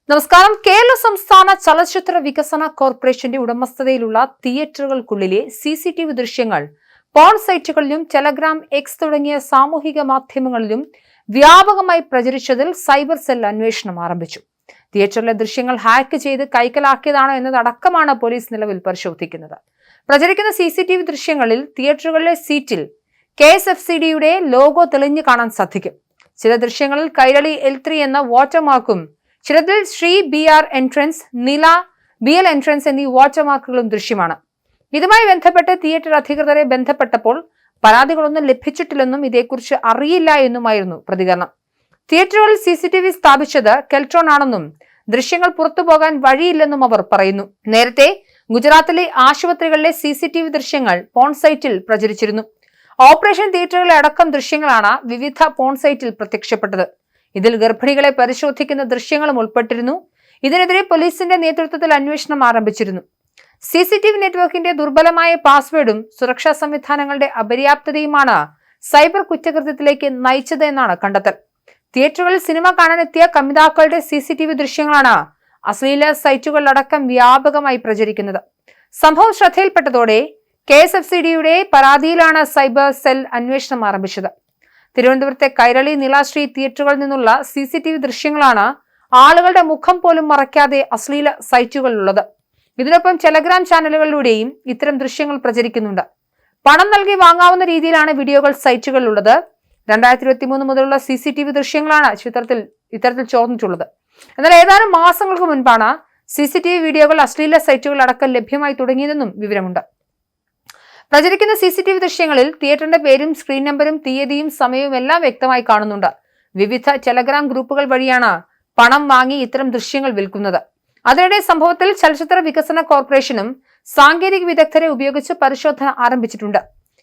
നമസ്കാരം. കേരള സംസ്ഥാന ചലച്ചിത്ര വികസന കോർപ്പറേഷന്റെ ഉടമസ്ഥതയിലുള്ള തിയേറ്ററുകൾക്കുള്ളിലെ CCTV ദൃശ്യങ്ങൾ പോൺ സൈറ്റുകളിലും ടെലഗ്രാം, എക്സ് തുടങ്ങിയ സാമൂഹിക മാധ്യമങ്ങളിലും വ്യാപകമായി പ്രചരിച്ചതിൽ സൈബർ സെൽ അന്വേഷണം ആരംഭിച്ചു. തിയേറ്ററിലെ ദൃശ്യങ്ങൾ ഹാക്ക് ചെയ്ത് കൈക്കലാക്കിയതാണോ എന്നതടക്കമാണ് പോലീസ് നിലവിൽ പരിശോധിക്കുന്നത്. പ്രചരിക്കുന്ന CCTV ദൃശ്യങ്ങളിൽ തിയേറ്ററുകളിലെ സീറ്റിൽ KSFCDയുടെ ലോഗോ തെളിഞ്ഞു കാണാൻ സാധിക്കും. ചില ദൃശ്യങ്ങളിൽ കൈരളി L3 എന്ന വാട്ടർമാർക്കും ചിലതിൽ ശ്രീ BR എൻട്രൻസ്, നില BL എൻട്രൻസ് എന്നീ വാട്ടർമാർക്കുകളും ദൃശ്യമാണ്. ഇതുമായി ബന്ധപ്പെട്ട് തിയേറ്റർ അധികൃതരെ ബന്ധപ്പെട്ടപ്പോൾ പരാതികളൊന്നും ലഭിച്ചിട്ടില്ലെന്നും ഇതേക്കുറിച്ച് അറിയില്ല എന്നുമായിരുന്നു പ്രതികരണം. തിയേറ്ററുകളിൽ CCTV സ്ഥാപിച്ചത് കെൽട്രോൺ ആണെന്നും ദൃശ്യങ്ങൾ പുറത്തുപോകാൻ വഴിയില്ലെന്നും അവർ പറയുന്നു. നേരത്തെ ഗുജറാത്തിലെ ആശുപത്രികളിലെ CCTV ദൃശ്യങ്ങൾ പോൺ സൈറ്റിൽ പ്രചരിച്ചിരുന്നു. ഓപ്പറേഷൻ തിയേറ്ററുകളിലെ അടക്കം ദൃശ്യങ്ങളാണ് വിവിധ പോൺ സൈറ്റിൽ പ്രത്യക്ഷപ്പെട്ടത്. ഇതിൽ ഗർഭിണികളെ പരിശോധിക്കുന്ന ദൃശ്യങ്ങളും ഉൾപ്പെട്ടിരുന്നു. ഇതിനെതിരെ പോലീസിന്റെ നേതൃത്വത്തിൽ അന്വേഷണം ആരംഭിച്ചിരുന്നു. CCTV നെറ്റ്വർക്കിന്റെ ദുർബലമായ പാസ്വേഡും സുരക്ഷാ സംവിധാനങ്ങളുടെ അപര്യാപ്തതയുമാണ് സൈബർ കുറ്റകൃത്യത്തിലേക്ക് നയിച്ചത് എന്നാണ് കണ്ടെത്തൽ. തിയേറ്ററുകളിൽ സിനിമ കാണാനെത്തിയ കമിതാക്കളുടെ CCTV ദൃശ്യങ്ങളാണ് അശ്ലീല സൈറ്റുകളിലടക്കം വ്യാപകമായി പ്രചരിക്കുന്നത്. സംഭവം ശ്രദ്ധയിൽപ്പെട്ടതോടെ KSFCDയുടെ പരാതിയിലാണ് സൈബർ സെൽ അന്വേഷണം ആരംഭിച്ചത്. തിരുവനന്തപുരത്തെ കൈരളി, നില, ശ്രീ തിയേറ്ററുകളിൽ നിന്നുള്ള CCTV ദൃശ്യങ്ങളാണ് ആളുകളുടെ മുഖം പോലും മറയ്ക്കാതെ അശ്ലീല സൈറ്റുകളിലുള്ളത്. ഇതിനൊപ്പം ടെലഗ്രാം ചാനലുകളിലൂടെയും ഇത്തരം ദൃശ്യങ്ങൾ പ്രചരിക്കുന്നുണ്ട്. പണം നൽകി വാങ്ങാവുന്ന രീതിയിലാണ് വീഡിയോകൾ സൈറ്റുകളിലുള്ളത്. 2023 മുതലുള്ള CCTV ദൃശ്യങ്ങളാണ് ഇത്തരത്തിൽ ചോർന്നിട്ടുള്ളത്. എന്നാൽ ഏതാനും മാസങ്ങൾക്ക് മുൻപാണ് CCTV വീഡിയോകൾ അശ്ലീല സൈറ്റുകളിലടക്കം ലഭ്യമായി തുടങ്ങിയതെന്നും വിവരമുണ്ട്. പ്രചരിക്കുന്ന CCTV ദൃശ്യങ്ങളിൽ തിയേറ്ററിന്റെ പേരും സ്ക്രീൻ നമ്പരും തീയതിയും സമയവും എല്ലാം വ്യക്തമായി കാണുന്നുണ്ട്. വിവിധ ടെലഗ്രാം ഗ്രൂപ്പുകൾ വഴിയാണ് പണം വാങ്ങി ഇത്തരം ദൃശ്യങ്ങൾ വിൽക്കുന്നത്. അതിനിടെ സംഭവത്തിൽ ചലച്ചിത്ര വികസന കോർപ്പറേഷനും സാങ്കേതിക വിദഗ്ധരെ ഉപയോഗിച്ച് പരിശോധന ആരംഭിച്ചിട്ടുണ്ട്.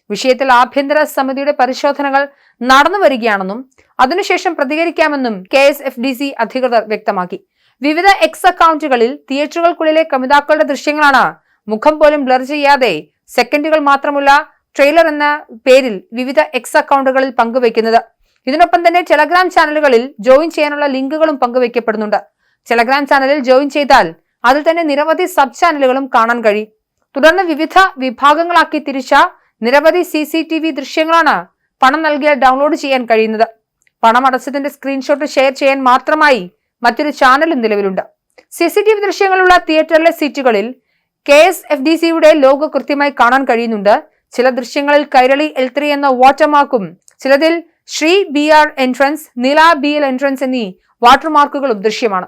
വിഷയത്തിൽ ആഭ്യന്തര സമിതിയുടെ പരിശോധനകൾ നടന്നു വരികയാണെന്നും അതിനുശേഷം പ്രതികരിക്കാമെന്നും KSFDC അധികൃതർ വ്യക്തമാക്കി. വിവിധ എക്സ് അക്കൗണ്ടുകളിൽ തിയേറ്ററുകൾക്കുള്ളിലെ കമിതാക്കളുടെ ദൃശ്യങ്ങളാണ് മുഖം പോലും ബ്ലർ ചെയ്യാതെ സെക്കൻഡുകൾ മാത്രമുള്ള ട്രെയിലർ എന്ന പേരിൽ വിവിധ എക്സ് അക്കൗണ്ടുകളിൽ പങ്കുവയ്ക്കുന്നത്. ഇതിനൊപ്പം തന്നെ ടെലഗ്രാം ചാനലുകളിൽ ജോയിൻ ചെയ്യാനുള്ള ലിങ്കുകളും പങ്കുവയ്ക്കപ്പെടുന്നുണ്ട്. ടെലഗ്രാം ചാനലിൽ ജോയിൻ ചെയ്താൽ അതിൽ തന്നെ നിരവധി സബ് ചാനലുകളും കാണാൻ കഴിയും. തുടർന്ന് വിവിധ വിഭാഗങ്ങളാക്കി തിരിച്ച നിരവധി CCTV ദൃശ്യങ്ങളാണ് പണം നൽകിയാൽ ഡൗൺലോഡ് ചെയ്യാൻ കഴിയുന്നത്. പണം അടച്ചതിന്റെ സ്ക്രീൻഷോട്ട് ഷെയർ ചെയ്യാൻ മാത്രമായി മറ്റൊരു ചാനലും നിലവിലുണ്ട്. CCTV ദൃശ്യങ്ങളുള്ള തിയേറ്ററിലെ സീറ്റുകളിൽ KSFDCയുടെ ലോഗോ കൃത്യമായി കാണാൻ കഴിയുന്നുണ്ട്. ചില ദൃശ്യങ്ങളിൽ കൈരളി L3 എന്ന വാട്ടർമാർക്കും ചിലതിൽ ശ്രീ BR എൻട്രൻസ്, നില BL എൻട്രൻസ് എന്നീ വാട്ടർമാർക്കുകളും ദൃശ്യമാണ്.